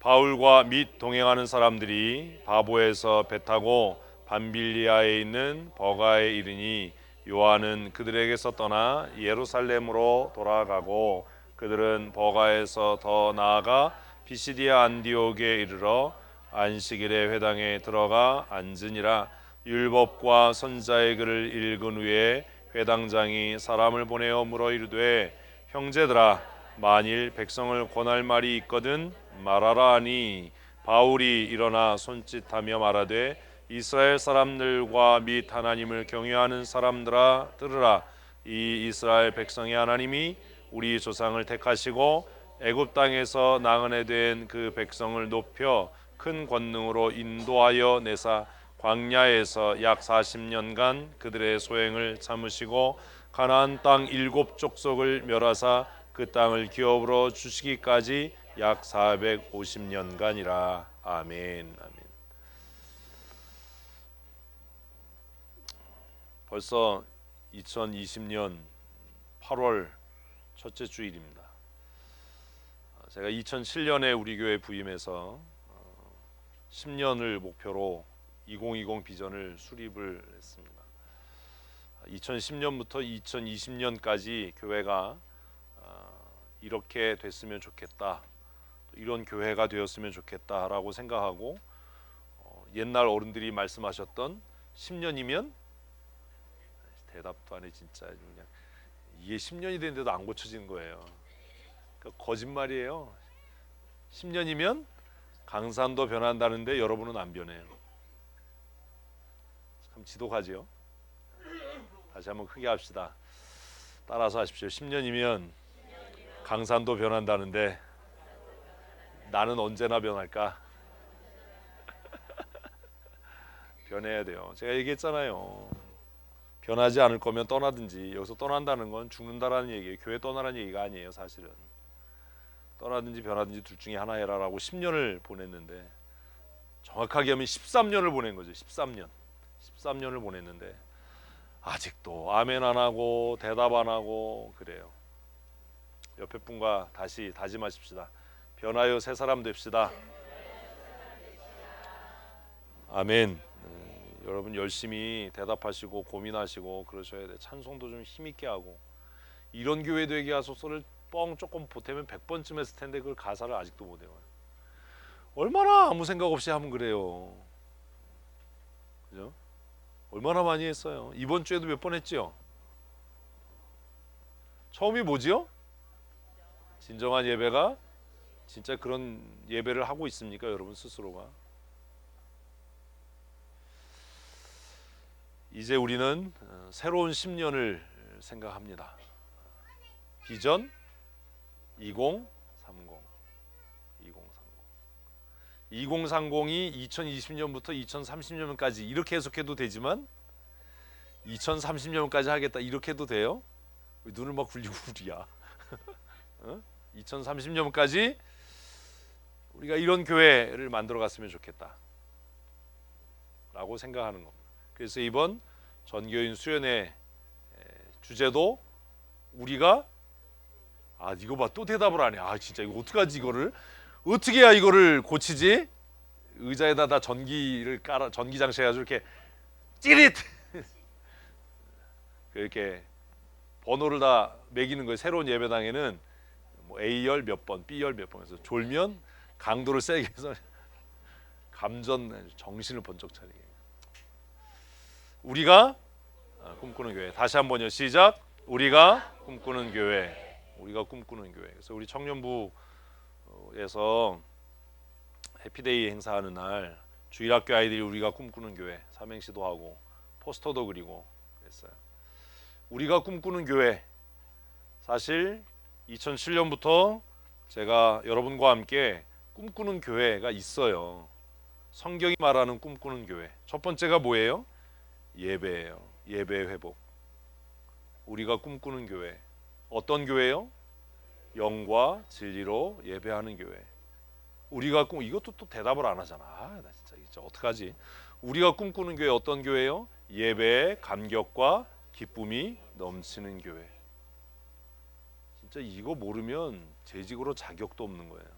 바울과 및 동행하는 사람들이 바보에서 배 타고 밤빌리아에 있는 버가에 이르니 요한은 그들에게서 떠나 예루살렘으로 돌아가고 그들은 버가에서 더 나아가 피시디아 안디옥에 이르러 안식일에 회당에 들어가 앉으니라. 율법과 선자의 글을 읽은 후에 회당장이 사람을 보내어 물어 이르되 형제들아 만일 백성을 권할 말이 있거든 말하라 하니 바울이 일어나 손짓하며 말하되 이스라엘 사람들과 및 하나님을 경외하는 사람들아 들으라. 이 이스라엘 백성의 하나님이 우리 조상을 택하시고 애굽 땅에서 나그네 된 그 백성을 높여 큰 권능으로 인도하여 내사 광야에서 약 40년간 그들의 소행을 참으시고 가나안 땅 7족속을 멸하사 그 땅을 기업으로 주시기까지 약 450년간이라. 아멘. 아멘. 벌써 2020년 8월 첫째 주일입니다. 제가 2007년에 우리 교회 부임해서 10년을 목표로 2020 비전을 수립을 했습니다. 2010년부터 2020년까지 교회가 이렇게 됐으면 좋겠다, 이런 교회가 되었으면 좋겠다라고 생각하고 옛날 어른들이 말씀하셨던 10년이면 대답도 안 해. 진짜 그냥 이게 10년이 됐는데도 안 고쳐지는 거예요. 그러니까 거짓말이에요. 10년이면 강산도 변한다는데 여러분은 안 변해요. 참 지독하지요. 다시 한번 크게 합시다. 따라서 하십시오. 10년이면 강산도 변한다는데 나는 언제나 변할까? 변해야 돼요. 제가 얘기했잖아요. 변하지 않을 거면 떠나든지. 여기서 떠난다는 건 죽는다라는 얘기예요. 교회 떠나라는 얘기가 아니에요. 사실은 떠나든지 변하든지 둘 중에 하나 해라라고 10년을 보냈는데, 정확하게 하면 13년을 보낸 거죠. 13년을 보냈는데 아직도 아멘 안 하고 대답 안 하고 그래요. 옆에 분과 다시 다짐하십시다. 변하여 새 사람 됩시다. 아멘. 여러분 열심히 대답하시고 고민하시고 그러셔야 돼. 찬송도 좀 힘있게 하고. 이런 교회 되게 하소서를 뻥 조금 보태면 100번쯤 했을 텐데 그걸 가사를 아직도 못 외워요. 얼마나 아무 생각 없이 하면 그래요. 그죠? 얼마나 많이 했어요. 이번 주에도 몇 번 했죠. 처음이 뭐지요? 진정한 예배가. 진짜 그런 예배를 하고 있습니까, 여러분 스스로가? 이제 우리는 새로운 10년을 생각합니다. 비전 2030. 2030이 2020년부터 2030년까지 이렇게 해석해도 되지만 2030년까지 하겠다 이렇게 해도 돼요? 눈을 막 굴리고 우리야. 2030년까지 우리가 이런 교회를 만들어 갔으면 좋겠다 라고 생각하는 겁니다. 그래서 이번 전교인 수련회 주제도 우리가 이거 봐, 또 대답을 안 해. 진짜 이거 어떡하지, 이거를 어떻게 해야 이거를 고치지? 의자에다 다 전기를 깔아, 전기 장치 해가지고 이렇게 찌릿 이렇게 번호를 다 매기는 거예요. 새로운 예배당에는 뭐 A열 몇 번, B열 몇 번 해서 졸면 강도를 세게 해서 감전 정신을 번쩍 차리게. 우리가 꿈꾸는 교회. 다시 한번요. 시작. 우리가 꿈꾸는 교회. 우리가 꿈꾸는 교회. 그래서 우리 청년부에서 해피데이 행사하는 날 주일학교 아이들이 우리가 꿈꾸는 교회 삼행시도 하고 포스터도 그리고 그랬어요. 우리가 꿈꾸는 교회. 사실 2007년부터 제가 여러분과 함께 꿈꾸는 교회가 있어요. 성경이 말하는 꿈꾸는 교회. 첫 번째가 뭐예요? 예배예요. 예배 회복. 우리가 꿈꾸는 교회. 어떤 교회요? 영과 진리로 예배하는 교회. 우리가 이것도 또 대답을 안 하잖아. 나 진짜 어떡하지? 우리가 꿈꾸는 교회 어떤 교회요? 예배의 감격과 기쁨이 넘치는 교회. 진짜 이거 모르면 재직으로 자격도 없는 거예요.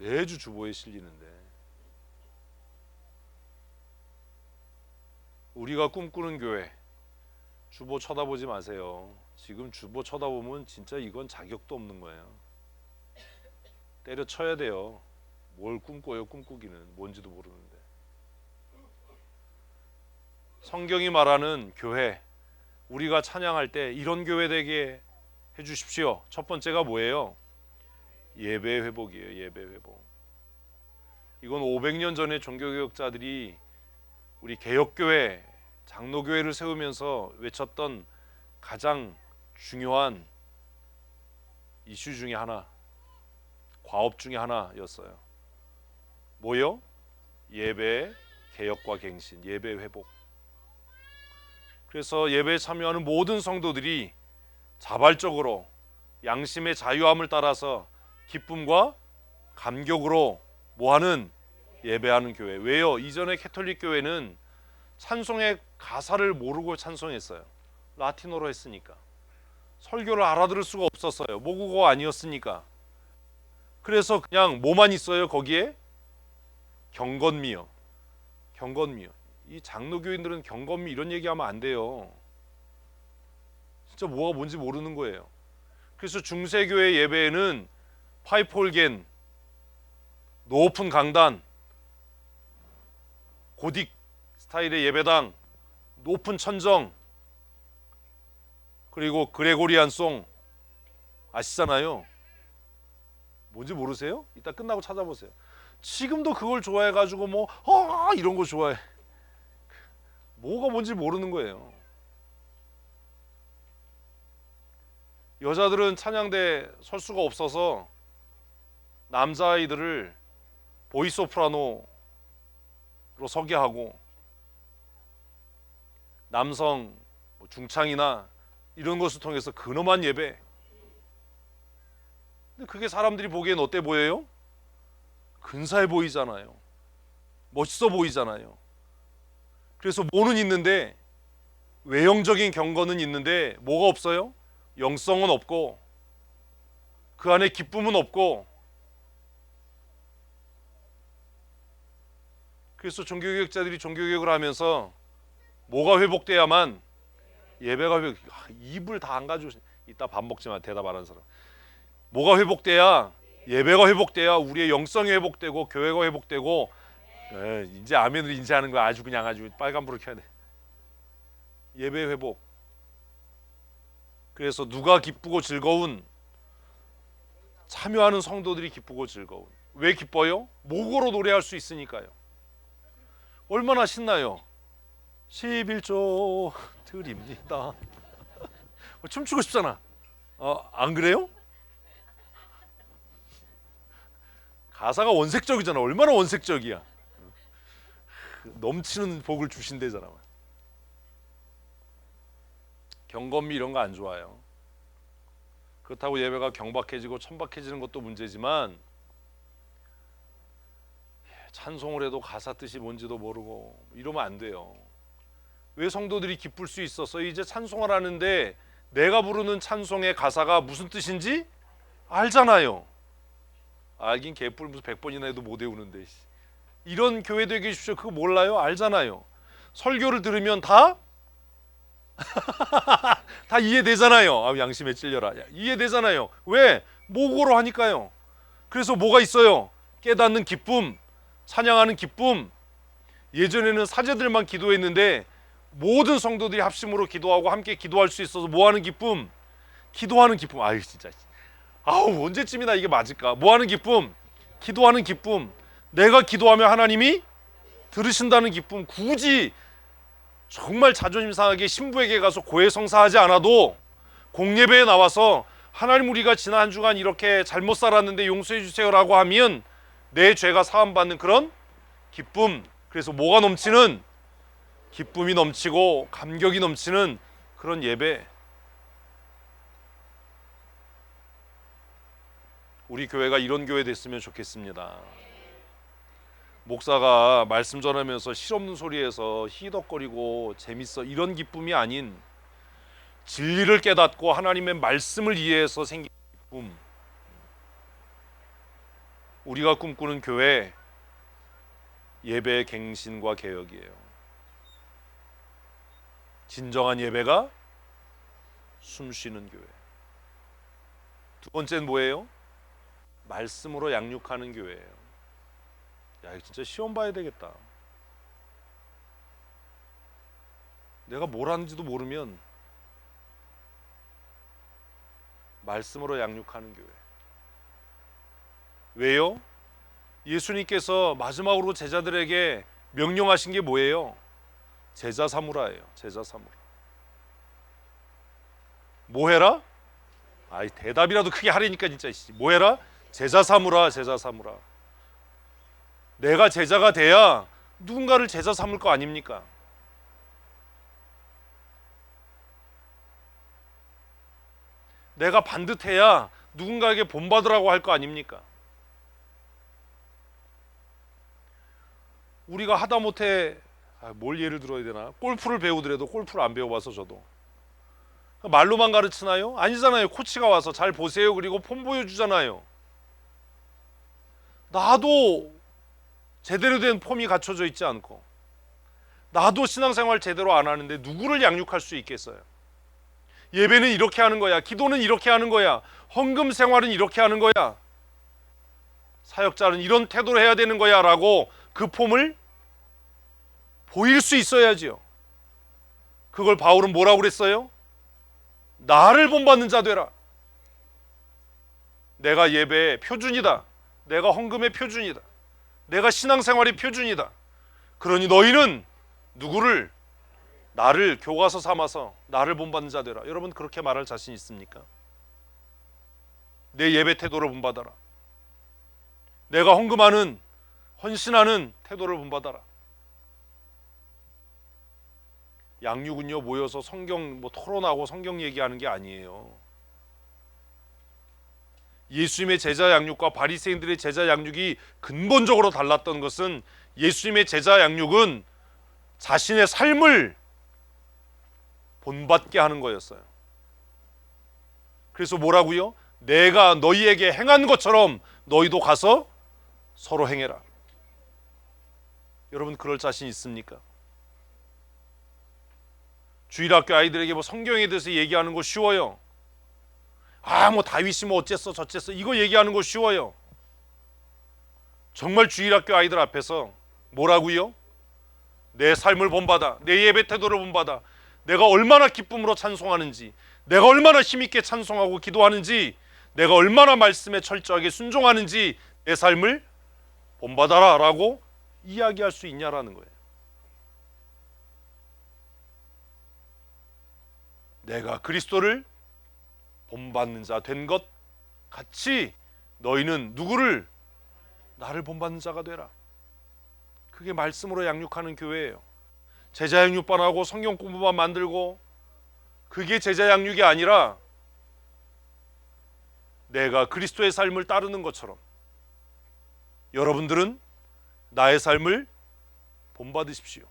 매주 주보에 실리는데 우리가 꿈꾸는 교회 주보 쳐다보지 마세요. 지금 주보 쳐다보면 진짜 이건 자격도 없는 거예요. 때려쳐야 돼요. 뭘 꿈꿔요? 꿈꾸기는 뭔지도 모르는데. 성경이 말하는 교회, 우리가 찬양할 때 이런 교회 되게 해주십시오. 첫 번째가 뭐예요? 예배 회복이에요. 예배 회복. 이건 500년 전에 종교개혁자들이 우리 개혁교회, 장로교회를 세우면서 외쳤던 가장 중요한 이슈 중에 하나, 과업 중에 하나였어요. 뭐요? 예배 개혁과 갱신, 예배 회복. 그래서 예배에 참여하는 모든 성도들이 자발적으로 양심의 자유함을 따라서 기쁨과 감격으로 뭐하는? 예배하는 교회. 왜요? 이전에 캐톨릭 교회는 찬송의 가사를 모르고 찬송했어요. 라틴어로 했으니까. 설교를 알아들을 수가 없었어요. 모국어가 아니었으니까. 그래서 그냥 뭐만 있어요? 거기에 경건미요. 경건미요. 이 장로교인들은 경건미 이런 얘기하면 안 돼요. 진짜 뭐가 뭔지 모르는 거예요. 그래서 중세교회 예배에는 파이프 올겐, 높은 강단, 고딕 스타일의 예배당, 높은 천정, 그리고 그레고리안송 아시잖아요. 뭔지 모르세요? 이따 끝나고 찾아보세요. 지금도 그걸 좋아해가지고 뭐 이런 거 좋아해. 뭐가 뭔지 모르는 거예요. 여자들은 찬양대 설 수가 없어서 남자아이들을 보이소프라노로 서게 하고, 남성 중창이나 이런 것을 통해서 근엄한 예배. 근데 그게 사람들이 보기엔 어때 보여요? 근사해 보이잖아요. 멋있어 보이잖아요. 그래서 뭐는 있는데, 외형적인 경건은 있는데 뭐가 없어요? 영성은 없고 그 안에 기쁨은 없고. 그래서 종교개혁자들이 종교개혁을 하면서 뭐가 회복돼야만? 예배가 회복. 입을 다 안 가지고 이따 밥 먹지만 대답 안 하는 사람. 뭐가 회복돼야? 예배가 회복돼야 우리의 영성이 회복되고 교회가 회복되고. 이제 아멘으로 인지하는 거 아주 그냥 아주 빨간불을 켜야 돼. 예배 회복. 그래서 누가 기쁘고 즐거운? 참여하는 성도들이 기쁘고 즐거운. 왜 기뻐요? 목으로 노래할 수 있으니까요. 얼마나 신나요? 11조 드립니다. 춤추고 싶잖아. 안 그래요? 가사가 원색적이잖아. 얼마나 원색적이야. 넘치는 복을 주신대잖아. 경건미 이런 거 안 좋아요. 그렇다고 예배가 경박해지고 천박해지는 것도 문제지만, 찬송을 해도 가사 뜻이 뭔지도 모르고 이러면 안 돼요. 왜 성도들이 기쁠 수 있어서 이제 찬송을 하는데 내가 부르는 찬송의 가사가 무슨 뜻인지 알잖아요. 알긴 개뿔 무슨 100번이나 해도 못 외우는데. 이런 교회 되게 해주십시오. 그거 몰라요? 알잖아요. 설교를 들으면 다 다 이해되잖아요. 양심에 찔려라. 이해되잖아요. 왜? 목으로 하니까요. 그래서 뭐가 있어요? 깨닫는 기쁨, 찬양하는 기쁨. 예전에는 사제들만 기도했는데 모든 성도들이 합심으로 기도하고 함께 기도할 수 있어서 뭐하는 기쁨? 기도하는 기쁨. 아유 진짜. 언제쯤이나 이게 맞을까? 뭐하는 기쁨? 기도하는 기쁨. 내가 기도하면 하나님이 들으신다는 기쁨. 굳이 정말 자존심 상하게 신부에게 가서 고해성사하지 않아도 공예배에 나와서 하나님 우리가 지난 한 주간 이렇게 잘못 살았는데 용서해 주세요라고 하면 내 죄가 사함받는 그런 기쁨. 그래서 뭐가 넘치는? 기쁨이 넘치고 감격이 넘치는 그런 예배. 우리 교회가 이런 교회 됐으면 좋겠습니다. 목사가 말씀 전하면서 실없는 소리에서 희덕거리고 재밌어 이런 기쁨이 아닌, 진리를 깨닫고 하나님의 말씀을 이해해서 생긴 기쁨. 우리가 꿈꾸는 교회, 예배의 갱신과 개혁이에요. 진정한 예배가 숨쉬는 교회. 두 번째는 뭐예요? 말씀으로 양육하는 교회예요. 야, 이거 진짜 시험 봐야 되겠다. 내가 뭘 하는지도 모르면 말씀으로 양육하는 교회. 왜요? 예수님께서 마지막으로 제자들에게 명령하신 게 뭐예요? 제자 삼으라예요. 제자 삼으라. 뭐 해라? 아이, 대답이라도 크게 하려니까 진짜. 뭐 해라? 제자 삼으라. 제자 삼으라. 내가 제자가 돼야 누군가를 제자 삼을 거 아닙니까? 내가 반듯해야 누군가에게 본받으라고 할 거 아닙니까? 우리가 하다못해 뭘 예를 들어야 되나? 골프를 배우더라도 골프를 안 배워봐서 저도 말로만 가르치나요? 아니잖아요. 코치가 와서 잘 보세요 그리고 폼 보여주잖아요. 나도 제대로 된 폼이 갖춰져 있지 않고 나도 신앙생활 제대로 안 하는데 누구를 양육할 수 있겠어요? 예배는 이렇게 하는 거야. 기도는 이렇게 하는 거야. 헌금 생활은 이렇게 하는 거야. 사역자는 이런 태도로 해야 되는 거야 라고 그 폼을 보일 수 있어야지요. 그걸 바울은 뭐라고 그랬어요? 나를 본받는 자 되라. 내가 예배의 표준이다. 내가 헌금의 표준이다. 내가 신앙생활의 표준이다. 그러니 너희는 누구를? 나를 교과서 삼아서 나를 본받는 자 되라. 여러분 그렇게 말할 자신 있습니까? 내 예배 태도를 본받아라. 내가 헌금하는 헌신하는 태도를 본받아라. 양육은요 모여서 성경 토론하고 성경 얘기하는 게 아니에요. 예수님의 제자 양육과 바리새인들의 제자 양육이 근본적으로 달랐던 것은 예수님의 제자 양육은 자신의 삶을 본받게 하는 거였어요. 그래서 뭐라고요? 내가 너희에게 행한 것처럼 너희도 가서 서로 행해라. 여러분 그럴 자신 있습니까? 주일학교 아이들에게 성경에 대해서 얘기하는 거 쉬워요. 다윗이 어쨌어 저쨌어 이거 얘기하는 거 쉬워요. 정말 주일학교 아이들 앞에서 뭐라고요? 내 삶을 본받아, 내 예배 태도를 본받아, 내가 얼마나 기쁨으로 찬송하는지, 내가 얼마나 힘있게 찬송하고 기도하는지, 내가 얼마나 말씀에 철저하게 순종하는지 내 삶을 본받아라 라고 이야기할 수 있냐라는 거예요. 내가 그리스도를 본받는 자 된 것 같이 너희는 누구를? 나를 본받는 자가 되라. 그게 말씀으로 양육하는 교회예요. 제자 양육반 하고 성경 공부만 만들고 그게 제자 양육이 아니라 내가 그리스도의 삶을 따르는 것처럼 여러분들은 나의 삶을 본받으십시오.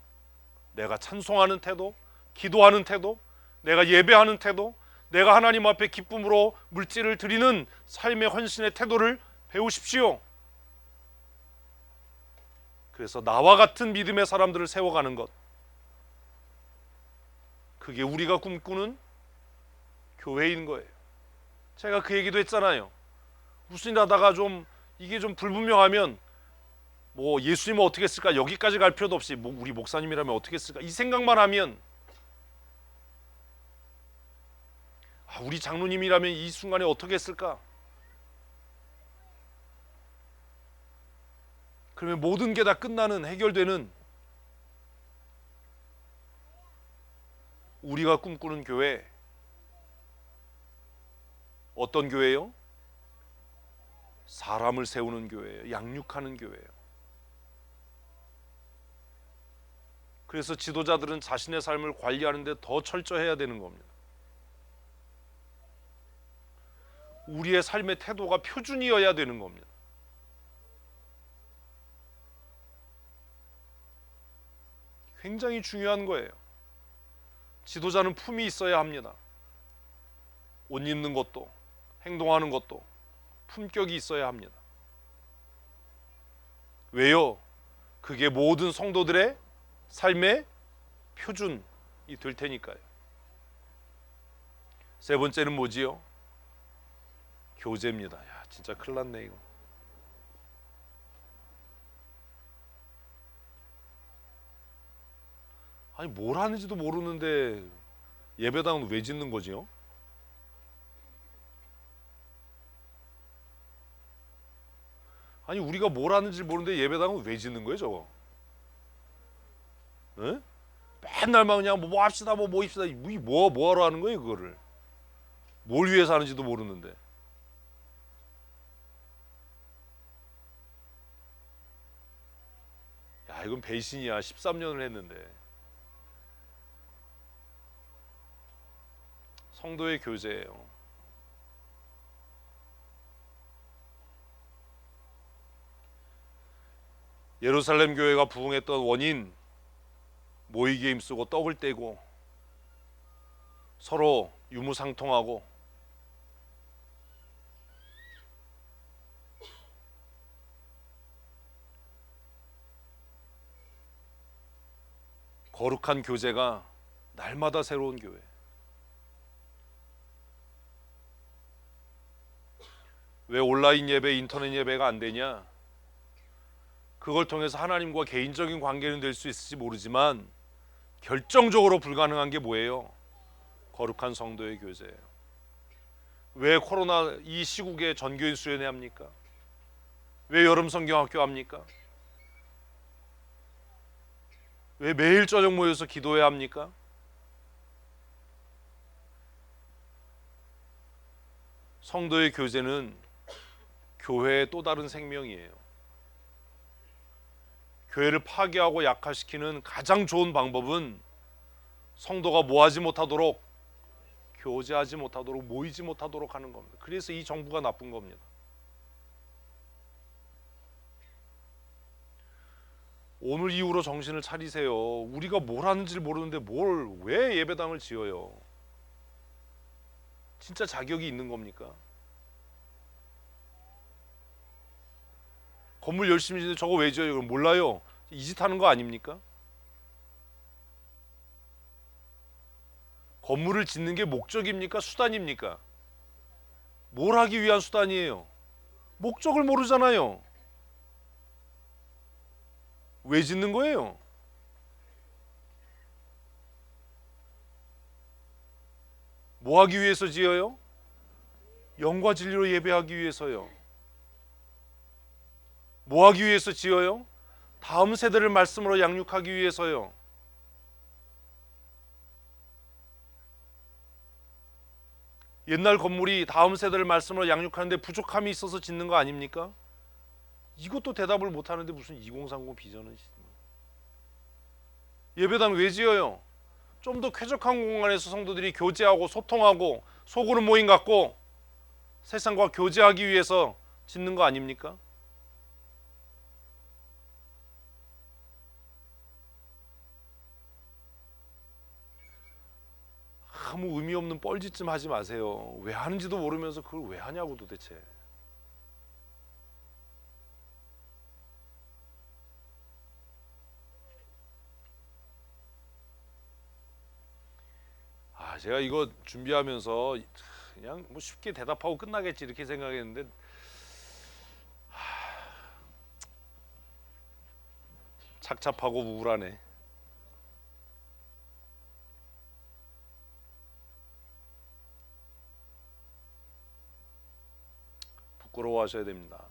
내가 찬송하는 태도, 기도하는 태도, 내가 예배하는 태도, 내가 하나님 앞에 기쁨으로 물질을 드리는 삶의 헌신의 태도를 배우십시오. 그래서 나와 같은 믿음의 사람들을 세워가는 것, 그게 우리가 꿈꾸는 교회인 거예요. 제가 그 얘기도 했잖아요. 무슨 일 하다가 이게 좀 불분명하면 예수님은 어떻게 했을까? 여기까지 갈 필요도 없이 우리 목사님이라면 어떻게 했을까? 이 생각만 하면 우리 장로님이라면 이 순간에 어떻게 했을까? 그러면 모든 게 다 끝나는, 해결되는 우리가 꿈꾸는 교회, 어떤 교회요? 사람을 세우는 교회예요. 양육하는 교회예요. 그래서 지도자들은 자신의 삶을 관리하는데 더 철저해야 되는 겁니다. 우리의 삶의 태도가 표준이어야 되는 겁니다. 굉장히 중요한 거예요. 지도자는 품이 있어야 합니다. 옷 입는 것도, 행동하는 것도 품격이 있어야 합니다. 왜요? 그게 모든 성도들의 삶의 표준이 될 테니까요. 세 번째는 뭐지요? 교제입니다. 야, 진짜 큰일 났네 이거. 아니 뭘 하는지도 모르는데 예배당은 왜 짓는 거지요? 아니 우리가 뭘 하는지 모르는데 예배당은 왜 짓는 거예요 저거? 에? 맨날만 그냥 뭐 합시다 뭐 모입시다 뭐 하러 하는 거예요 그거를? 뭘 위해서 하는지도 모르는데. 야 이건 배신이야. 13년을 했는데. 성도의 교제예요. 예루살렘 교회가 부흥했던 원인, 모이게 힘쓰고 떡을 떼고 서로 유무상통하고 거룩한 교제가 날마다 새로운 교회. 왜 온라인 예배, 인터넷 예배가 안 되냐? 그걸 통해서 하나님과 개인적인 관계는 될 수 있을지 모르지만 결정적으로 불가능한 게 뭐예요? 거룩한 성도의 교제예요. 왜 코로나 이 시국에 전교인 수련회 합니까? 왜 여름 성경학교 합니까? 왜 매일 저녁 모여서 기도해야 합니까? 성도의 교제는 교회의 또 다른 생명이에요. 교회를 파괴하고 약화시키는 가장 좋은 방법은 성도가 모하지 못하도록, 교제하지 못하도록, 모이지 못하도록 하는 겁니다. 그래서 이 정부가 나쁜 겁니다. 오늘 이후로 정신을 차리세요. 우리가 뭘 하는지 모르는데 왜 예배당을 지어요? 진짜 자격이 있는 겁니까? 건물 열심히 짓는데 저거 왜 지어요? 그럼 몰라요. 이 짓 하는 거 아닙니까? 건물을 짓는 게 목적입니까? 수단입니까? 뭘 하기 위한 수단이에요? 목적을 모르잖아요. 왜 짓는 거예요? 뭐 하기 위해서 지어요? 영과 진리로 예배하기 위해서요. 뭐 하기 위해서 지어요? 다음 세대를 말씀으로 양육하기 위해서요. 옛날 건물이 다음 세대를 말씀으로 양육하는데 부족함이 있어서 짓는 거 아닙니까? 이것도 대답을 못 하는데 무슨 2030 비전은. 예배당 왜 지어요? 좀 더 쾌적한 공간에서 성도들이 교제하고 소통하고 소그룹 모임 갖고 세상과 교제하기 위해서 짓는 거 아닙니까? 아무 의미 없는 뻘짓 좀 하지 마세요. 왜 하는지도 모르면서 그걸 왜 하냐고 도대체. 제가 이거 준비하면서 그냥 뭐 쉽게 대답하고 끝나겠지 이렇게 생각했는데 착잡하고 우울하네. 부끄러워하셔야 됩니다.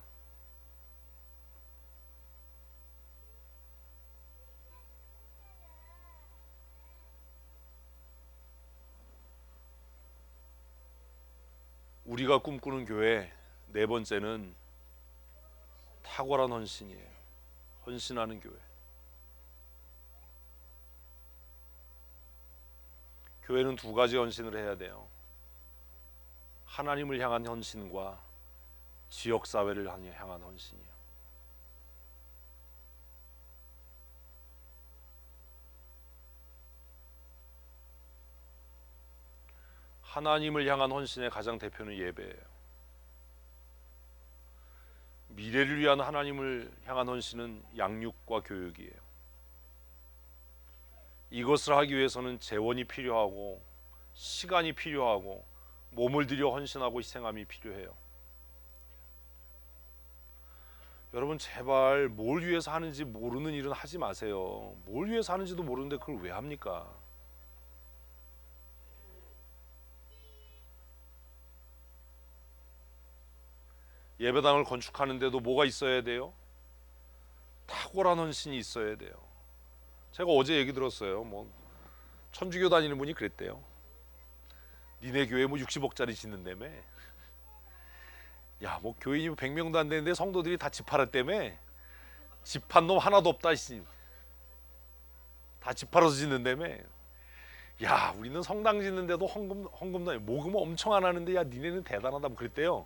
우리가 꿈꾸는 교회 네 번째는 탁월한 헌신이에요. 헌신하는 교회. 교회는 두 가지 헌신을 해야 돼요. 하나님을 향한 헌신과 지역사회를 향한 헌신이에요. 하나님을 향한 헌신의 가장 대표는 예배예요. 미래를 위한 하나님을 향한 헌신은 양육과 교육이에요. 이것을 하기 위해서는 재원이 필요하고 시간이 필요하고 몸을 들여 헌신하고 희생함이 필요해요. 여러분 제발 뭘 위해서 하는지 모르는 일은 하지 마세요. 뭘 위해서 하는지도 모르는데 그걸 왜 합니까? 예배당을 건축하는데도 뭐가 있어야 돼요? 탁월한 헌신이 있어야 돼요. 제가 어제 얘기 들었어요. 뭐 천주교 다니는 분이 그랬대요. 니네 교회 뭐 60억짜리 짓는다며. 야, 뭐 교인이 100명도 안 되는데 성도들이 다 집 팔았다며. 집 판 놈 하나도 없다 씨. 다 집 팔아서 짓는다며. 야, 우리는 성당 짓는데도 헌금도 모금 엄청 안 하는데 야 니네는 대단하다 뭐 그랬대요.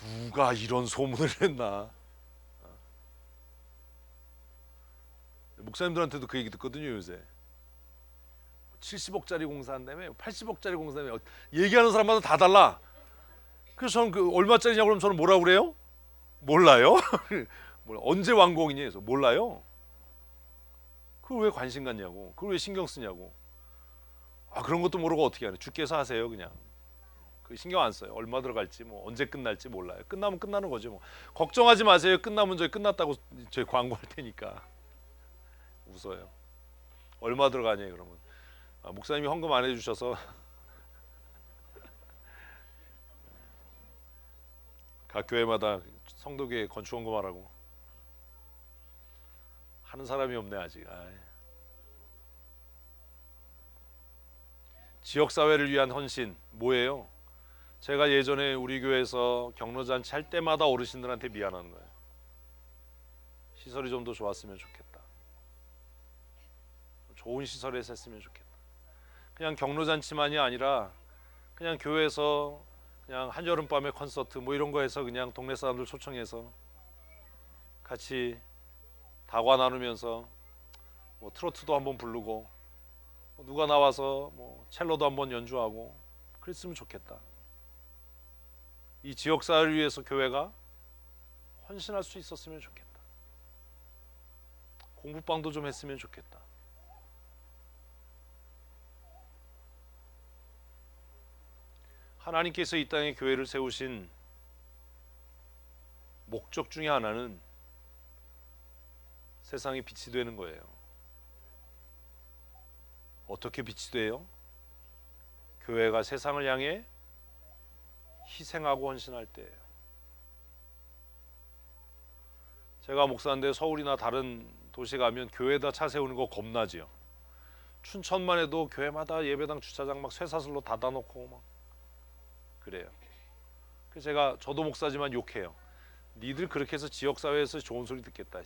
누가 이런 소문을 했나? 목사님들한테도 그 얘기 듣거든요 요새. 70억짜리 공사한다며 80억짜리 공사한다며 얘기하는 사람마다 다 달라. 그래서 저는 그 얼마짜리냐고 그러면 저는 뭐라고 그래요? 몰라요? 언제 완공이니 해서 몰라요. 그걸 왜 관심 갖냐고. 그걸 왜 신경 쓰냐고. 아 그런 것도 모르고 어떻게 하냐. 주께서 하세요 그냥. 그 신경 안 써요. 얼마 들어갈지 뭐 언제 끝날지 몰라요. 끝나면 끝나는 거죠 뭐. 걱정하지 마세요. 끝나면 저희 끝났다고 저희 광고할 테니까. 웃어요. 얼마 들어가냐 그러면. 아, 목사님이 헌금 안 해주셔서 각 교회마다 성도교회 건축 헌금하라고 하는 사람이 없네 아직. 아이. 지역사회를 위한 헌신 뭐예요? 제가 예전에 우리 교회에서 경로잔치 할 때마다 어르신들한테 미안한 거예요. 시설이 좀 더 좋았으면 좋겠다. 좋은 시설에서 했으면 좋겠다. 그냥 경로잔치만이 아니라 그냥 교회에서 그냥 한여름밤의 콘서트 뭐 이런 거 해서 그냥 동네 사람들 초청해서 같이 다과 나누면서 뭐 트로트도 한번 부르고 누가 나와서 뭐 첼로도 한번 연주하고 그랬으면 좋겠다. 이 지역사회를 위해서 교회가 헌신할 수 있었으면 좋겠다. 공부방도 좀 했으면 좋겠다. 하나님께서 이 땅에 교회를 세우신 목적 중에 하나는 세상에 빛이 되는 거예요. 어떻게 빛이 돼요? 교회가 세상을 향해 희생하고 헌신할 때예요. 제가 목사인데 서울이나 다른 도시 가면 교회에다 차 세우는 거 겁나지요. 춘천만 해도 교회마다 예배당 주차장 막 쇠사슬로 닫아놓고 막 그래요. 그래서 저도 목사지만 욕해요. 니들 그렇게 해서 지역사회에서 좋은 소리 듣겠다.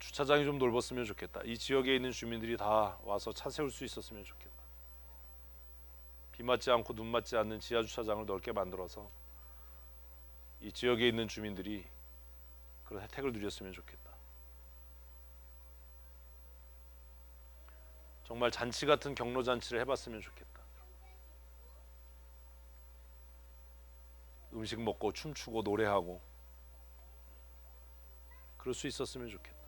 주차장이 좀 넓었으면 좋겠다. 이 지역에 있는 주민들이 다 와서 차 세울 수 있었으면 좋겠다. 비 맞지 않고 눈 맞지 않는 지하 주차장을 넓게 만들어서 이 지역에 있는 주민들이 그런 혜택을 누렸으면 좋겠다. 정말 잔치 같은 경로 잔치를 해봤으면 좋겠다. 음식 먹고 춤추고 노래하고 그럴 수 있었으면 좋겠다.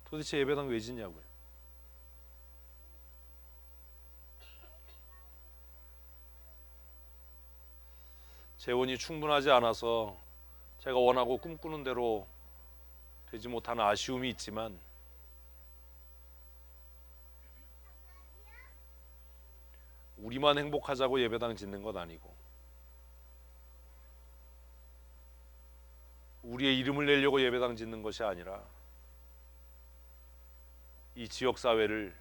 도대체 예배당 왜 짓냐고요. 재원이 충분하지 않아서 제가 원하고 꿈꾸는 대로 되지 못하는 아쉬움이 있지만 우리만 행복하자고 예배당 짓는 건 아니고 우리의 이름을 내려고 예배당 짓는 것이 아니라 이 지역사회를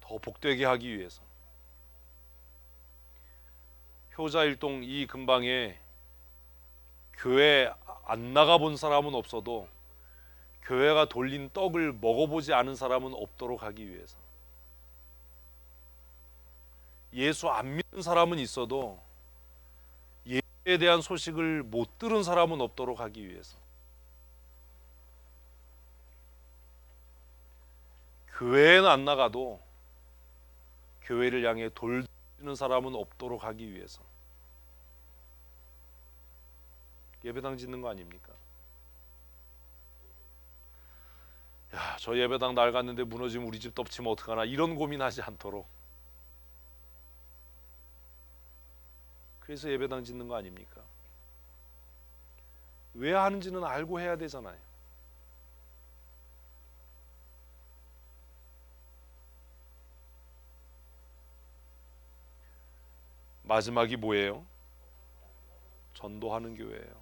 더 복되게 하기 위해서 효자일동 이 근방에 교회 안 나가본 사람은 없어도 교회가 돌린 떡을 먹어보지 않은 사람은 없도록 하기 위해서 예수 안 믿는 사람은 있어도 예수에 대한 소식을 못 들은 사람은 없도록 하기 위해서 교회에는 안 나가도 교회를 향해 돌리는 사람은 없도록 하기 위해서 예배당 짓는 거 아닙니까? 야, 저 예배당 낡았는데 무너지면 우리 집 덮치면 어떡하나, 이런 고민하지 않도록. 그래서 예배당 짓는 거 아닙니까? 왜 하는지는 알고 해야 되잖아요. 마지막이 뭐예요? 전도하는 교회예요.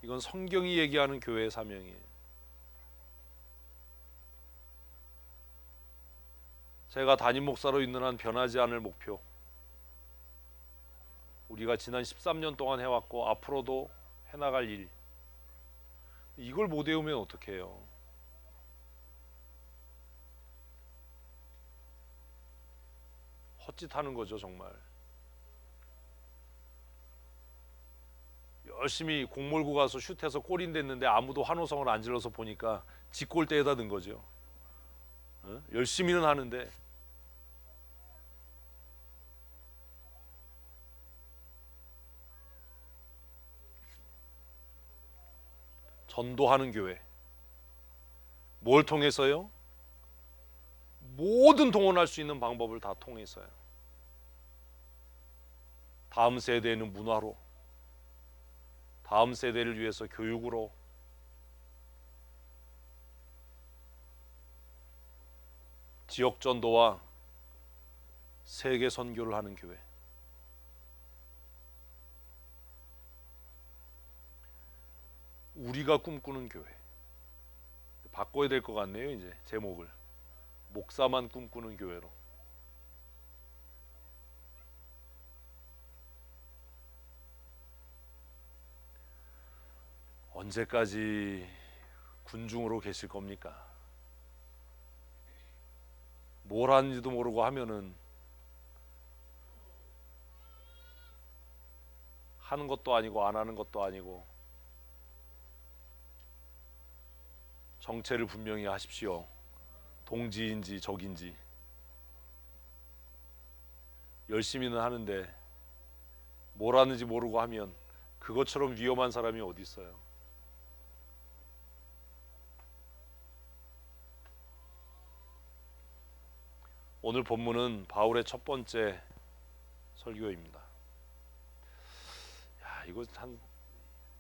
이건 성경이 얘기하는 교회의 사명이에요. 제가 담임 목사로 있는 한 변하지 않을 목표, 우리가 지난 13년 동안 해왔고 앞으로도 해나갈 일, 이걸 못 외우면 어떡해요? 헛짓하는 거죠. 정말 열심히 공 몰고 가서 슛해서 골인 됐는데 아무도 환호성을 안 질러서 보니까 지 골대에다 넣은 거죠. 열심히는 하는데. 전도하는 교회, 뭘 통해서요? 모든 동원할 수 있는 방법을 다 통해서요. 다음 세대에는 문화로, 다음 세대를 위해서 교육으로, 지역 전도와 세계 선교를 하는 교회. 우리가 꿈꾸는 교회. 바꿔야 될 것 같네요. 이제 제목을 목사만 꿈꾸는 교회로. 언제까지 군중으로 계실 겁니까? 뭘 하는지도 모르고 하면은 하는 것도 아니고 안 하는 것도 아니고. 정체를 분명히 하십시오. 동지인지 적인지. 열심히는 하는데 뭘 하는지 모르고 하면 그것처럼 위험한 사람이 어디 있어요? 오늘 본문은 바울의 첫 번째 설교입니다. 야, 이거 한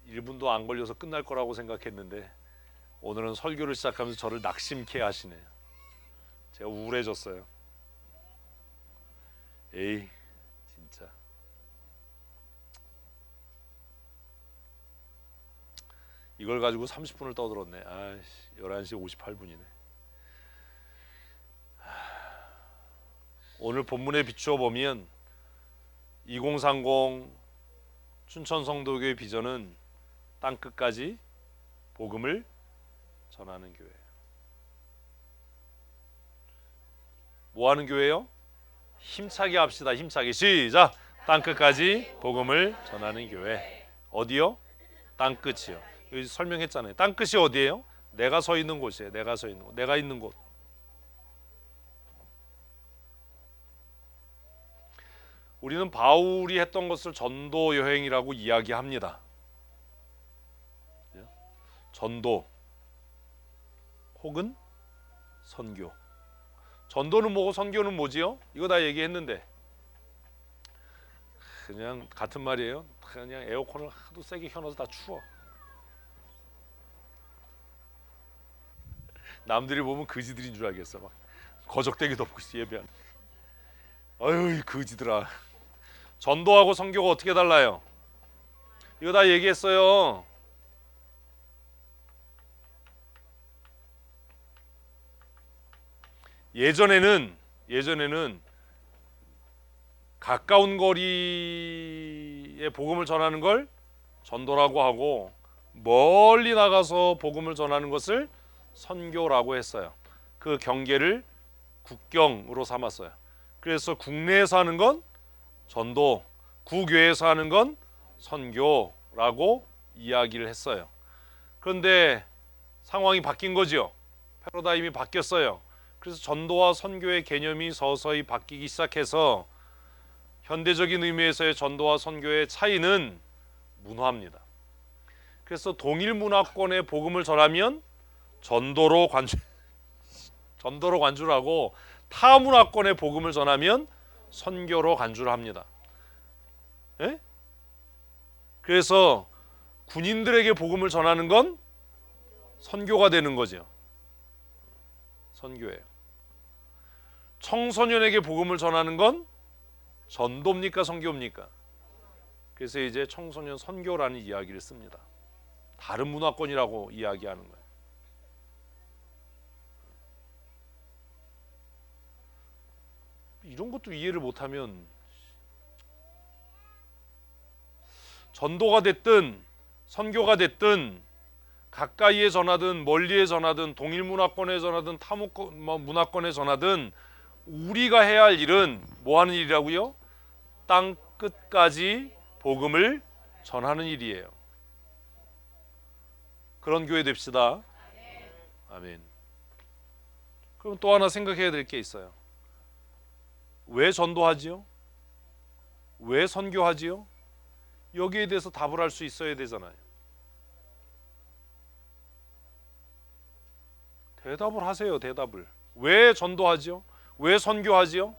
1분도 안 걸려서 끝날 거라고 생각했는데 오늘은 설교를 시작하면서 저를 낙심케 하시네요. 제가 우울해졌어요. 에이, 진짜. 이걸 가지고 30분을 떠들었네. 아이씨, 11시 58분이네. 오늘 본문에 비추어 보면 2030 춘천성도교의 비전은 땅끝까지 복음을 전하는 교회예요. 뭐 하는 교회요? 힘차게 합시다. 힘차게. 시작. 땅끝까지 복음을 전하는 교회. 어디요? 땅끝이요. 여기 설명했잖아요. 땅끝이 어디예요? 내가 서 있는 곳이에요. 내가 서 있는 곳. 내가 있는 곳. 우리는 바울이 했던 것을 전도 여행이라고 이야기합니다. 전도 혹은 선교. 전도는 뭐고 선교는 뭐지요? 이거 다 얘기했는데 그냥 같은 말이에요. 그냥 에어컨을 하도 세게 켜놔서 다 추워. 남들이 보면 거지들인 줄 알겠어. 막 거적대기 덮고 예배하는. 아유, 거지들아. 전도하고 선교가 어떻게 달라요? 이거 다 얘기했어요. 예전에는 가까운 거리에 복음을 전하는 걸 전도라고 하고 멀리 나가서 복음을 전하는 것을 선교라고 했어요. 그 경계를 국경으로 삼았어요. 그래서 국내에서 하는 건 전도, 구교에서 하는 건 선교라고 이야기를 했어요. 그런데 상황이 바뀐 거지요. 패러다임이 바뀌었어요. 그래서 전도와 선교의 개념이 서서히 바뀌기 시작해서 현대적인 의미에서의 전도와 선교의 차이는 문화입니다. 그래서 동일 문화권의 복음을 전하면 전도로 관주를 하고 타 문화권의 복음을 전하면 선교로 간주를 합니다. 예? 그래서 군인들에게 복음을 전하는 건 선교가 되는 거죠. 선교예요. 청소년에게 복음을 전하는 건 전도입니까, 선교입니까? 그래서 이제 청소년 선교라는 이야기를 씁니다. 다른 문화권이라고 이야기하는 거예요. 이런 것도 이해를 못하면 전도가 됐든 선교가 됐든 가까이에 전하든 멀리에 전하든 동일 문화권에 전하든 타 문화권에 전하든 우리가 해야 할 일은 뭐 하는 일이라고요? 땅 끝까지 복음을 전하는 일이에요. 그런 교회 됩시다. 아멘. 그럼 또 하나 생각해야 될 게 있어요. 왜 전도하지요? 왜 선교하지요? 여기에 대해서 답을 할 수 있어야 되잖아요. 대답을 하세요. 대답을. 왜 전도하지요? 왜 선교하지요?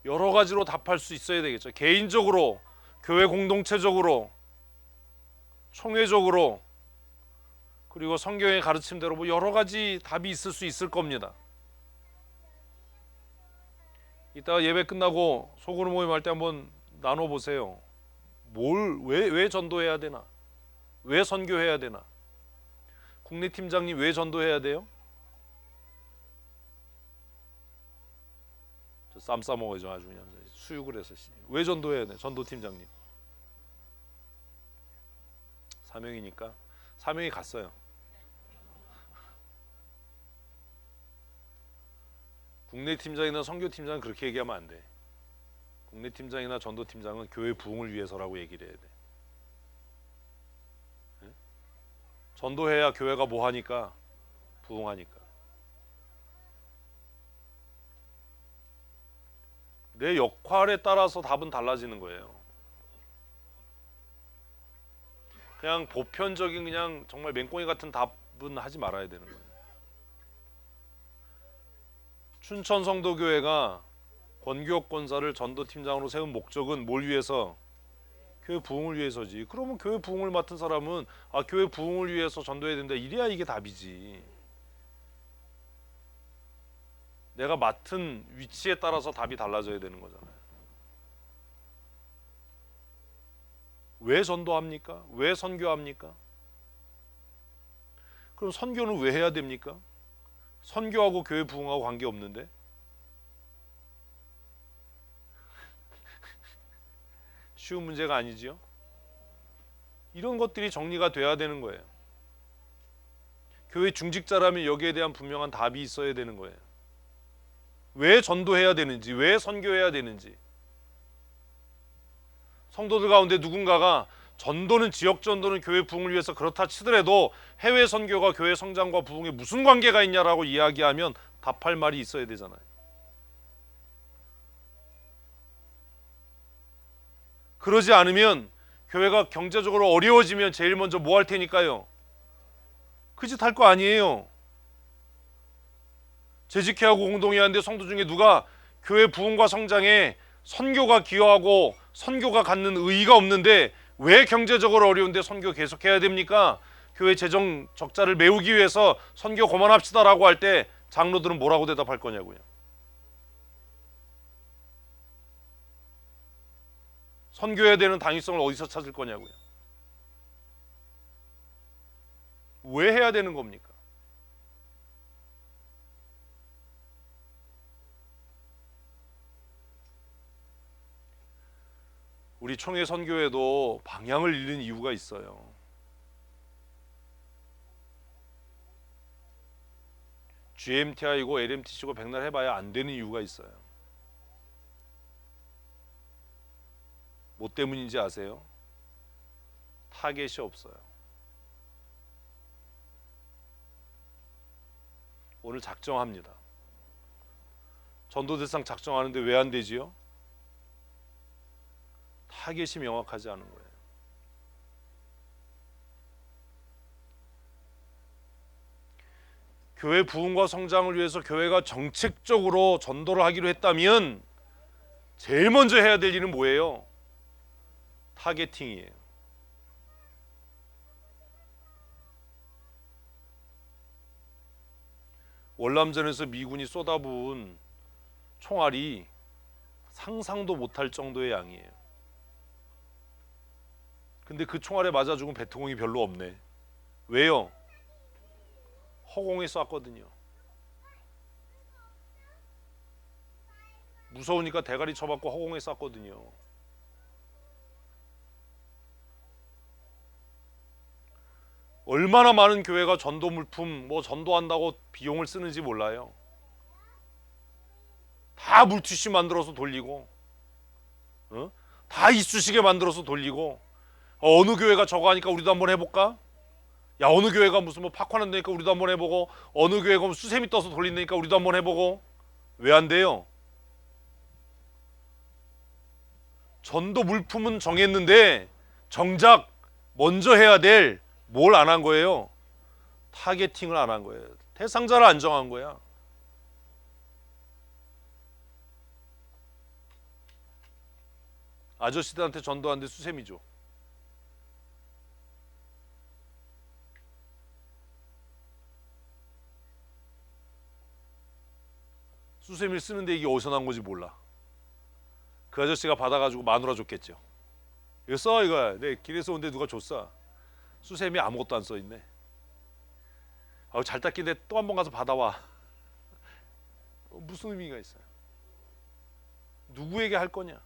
여러 가지로 답할 수 있어야 되겠죠. 개인적으로, 교회 공동체적으로, 총회적으로, 그리고 성경의 가르침대로 뭐 여러 가지 답이 있을 수 있을 겁니다. 이따가 예배 끝나고 소그룹 모임할 때 한번 나눠보세요. 왜 전도해야 되나? 왜 선교해야 되나? 국내 팀장님 왜 전도해야 돼요? 쌈 싸먹어야죠. 아주 그냥 수육을 해서. 왜 전도해야 돼? 전도 팀장님 사명이니까. 사명이 갔어요. 국내 팀장이나 선교 팀장은 그렇게 얘기하면 안 돼. 국내 팀장이나 전도 팀장은 교회 부흥을 위해서라고 얘기를 해야 돼. 네? 전도해야 교회가 뭐 하니까? 부흥하니까. 내 역할에 따라서 답은 달라지는 거예요. 그냥 보편적인 그냥 정말 맹꽁이 같은 답은 하지 말아야 되는 거예요. 춘천 성도교회가 권교옥 권사를 전도팀장으로 세운 목적은 뭘 위해서? 교회 부흥을 위해서지. 그러면 교회 부흥을 맡은 사람은 교회 부흥을 위해서 전도해야 된다. 이래야 이게 답이지. 내가 맡은 위치에 따라서 답이 달라져야 되는 거잖아요. 왜 전도합니까? 왜 선교합니까? 그럼 선교는 왜 해야 됩니까? 선교하고 교회 부흥하고 관계없는데? 쉬운 문제가 아니지요? 이런 것들이 정리가 돼야 되는 거예요. 교회 중직자라면 여기에 대한 분명한 답이 있어야 되는 거예요. 왜 전도해야 되는지, 왜 선교해야 되는지. 성도들 가운데 누군가가 전도는 지역 전도는 교회 부흥을 위해서 그렇다 치더라도 해외 선교가 교회 성장과 부흥에 무슨 관계가 있냐라고 이야기하면 답할 말이 있어야 되잖아요. 그러지 않으면 교회가 경제적으로 어려워지면 제일 먼저 뭐 할 테니까요? 그 짓 할 거 아니에요. 재직회하고 공동회 하는데 성도 중에 누가 교회 부흥과 성장에 선교가 기여하고 선교가 갖는 의의가 없는데 왜 경제적으로 어려운데 선교 계속해야 됩니까? 교회 재정 적자를 메우기 위해서 선교 그만합시다라고 할 때 장로들은 뭐라고 대답할 거냐고요. 선교해야 되는 당위성을 어디서 찾을 거냐고요. 왜 해야 되는 겁니까? 우리 총회 선교회도 방향을 잃는 이유가 있어요. GMTI고 LMTC고 백날 해봐야 안 되는 이유가 있어요. 뭐 때문인지 아세요? 타겟이 없어요. 오늘 작정합니다. 전도대상 작정하는데 왜 안 되지요? 타겟이 명확하지 않은 거예요. 교회 부흥과 성장을 위해서 교회가 정책적으로 전도를 하기로 했다면 제일 먼저 해야 될 일은 뭐예요? 타겟팅이에요. 월남전에서 미군이 쏟아부은 총알이 상상도 못할 정도의 양이에요. 근데 그 총알에 맞아 죽은 베트공이 별로 없네. 왜요? 허공에 쐈거든요. 무서우니까 대가리 쳐박고 허공에 쐈거든요. 얼마나 많은 교회가 전도 물품 뭐 전도한다고 비용을 쓰는지 몰라요. 다 물티슈 만들어서 돌리고, 다 이쑤시개 만들어서 돌리고, 어느 교회가 저거 하니까 우리도 한번 해볼까? 야, 어느 교회가 무슨 뭐 팝콘 한다니까 우리도 한번 해보고, 어느 교회가 수세미 떠서 돌린다니까 우리도 한번 해보고. 왜 안 돼요? 전도 물품은 정했는데 정작 먼저 해야 될 뭘 안 한 거예요? 타겟팅을 안 한 거예요. 대상자를 안 정한 거야. 아저씨들한테 전도하는데 수세미죠. 수세미를 쓰는데 이게 어디서 난 건지 몰라. 그 아저씨가 받아가지고 마누라 줬겠죠. 이거 써, 이거. 내 길에서 온데 누가 줬어. 수세미 아무것도 안 써있네. 잘 닦인데 또 한 번 가서 받아와. 무슨 의미가 있어요? 누구에게 할 거냐?